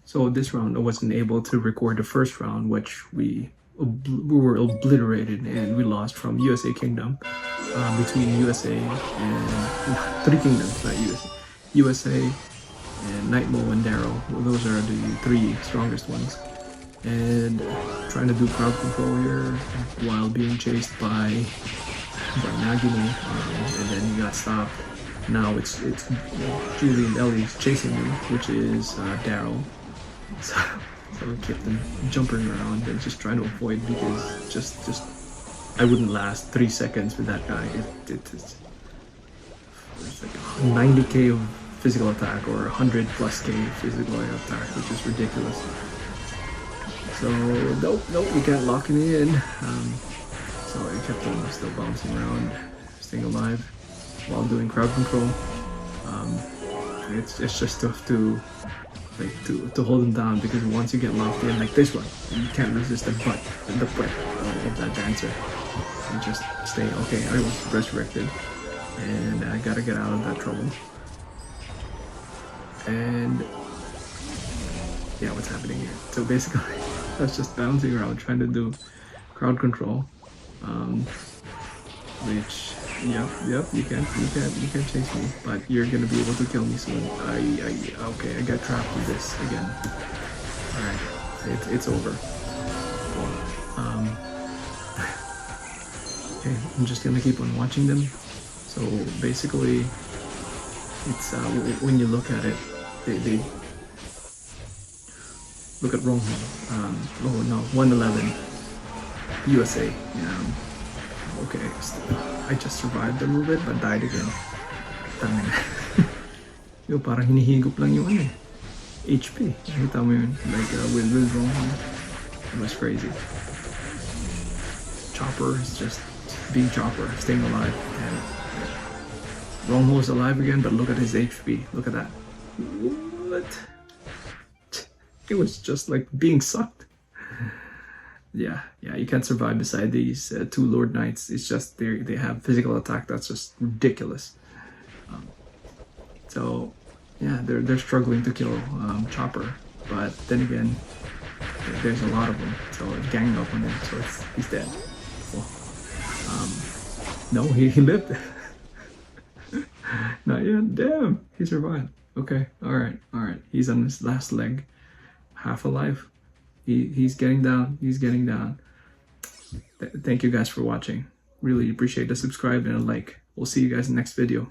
So this round I wasn't able to record the first round, which we were obliterated and we lost from USA Kingdom, between USA and three kingdoms, not USA. USA and Nightmou and Daryl. Well, those are the three strongest ones. And trying to do crowd control here while being chased by Nagini, and then he got stopped. Now it's Joel&Ellie chasing me, which is Daryl. So I kept them jumping around and just trying to avoid, because just I wouldn't last 3 seconds with that guy. It's like 90k of physical attack or 100 plus k physical attack, which is ridiculous. So nope, you can't lock me in. So I kept on still bouncing around, staying alive while doing crowd control. It's just tough to hold them down, because once you get locked in like this one, you can't resist the butt of that dancer. You just stay okay. I was resurrected, and I gotta get out of that trouble. And yeah, what's happening here? So basically, I was just bouncing around trying to do crowd control, which you can't chase me, but you're gonna be able to kill me soon. Okay, I got trapped with this again. All right, it's over. Okay, I'm just gonna keep on watching them. So basically, it's when you look at it, they look at WrongHole. OneEleven USA. Okay, I just survived a little bit but died again. Tangin. Yo, parang hinihigop lang yung HP. Nakita mo yun? Like with WrongHole. It was crazy. Chopper is just being Chopper, staying alive. And WrongHole is alive again, but look at his HP. Look at that. What? It was just like being sucked. Yeah, you can't survive beside these two LordKnights. It's just they have physical attack that's just ridiculous. So yeah, they're struggling to kill Chopper, but then again, there's a lot of them, so it's ganging up on him. So he's dead. Well, no, he lived. Not yet. Damn, he survived. Okay, all right. He's on his last leg, half alive. He's getting down. Thank you guys for watching. Really appreciate the subscribe and a like. We'll see you guys in the next video.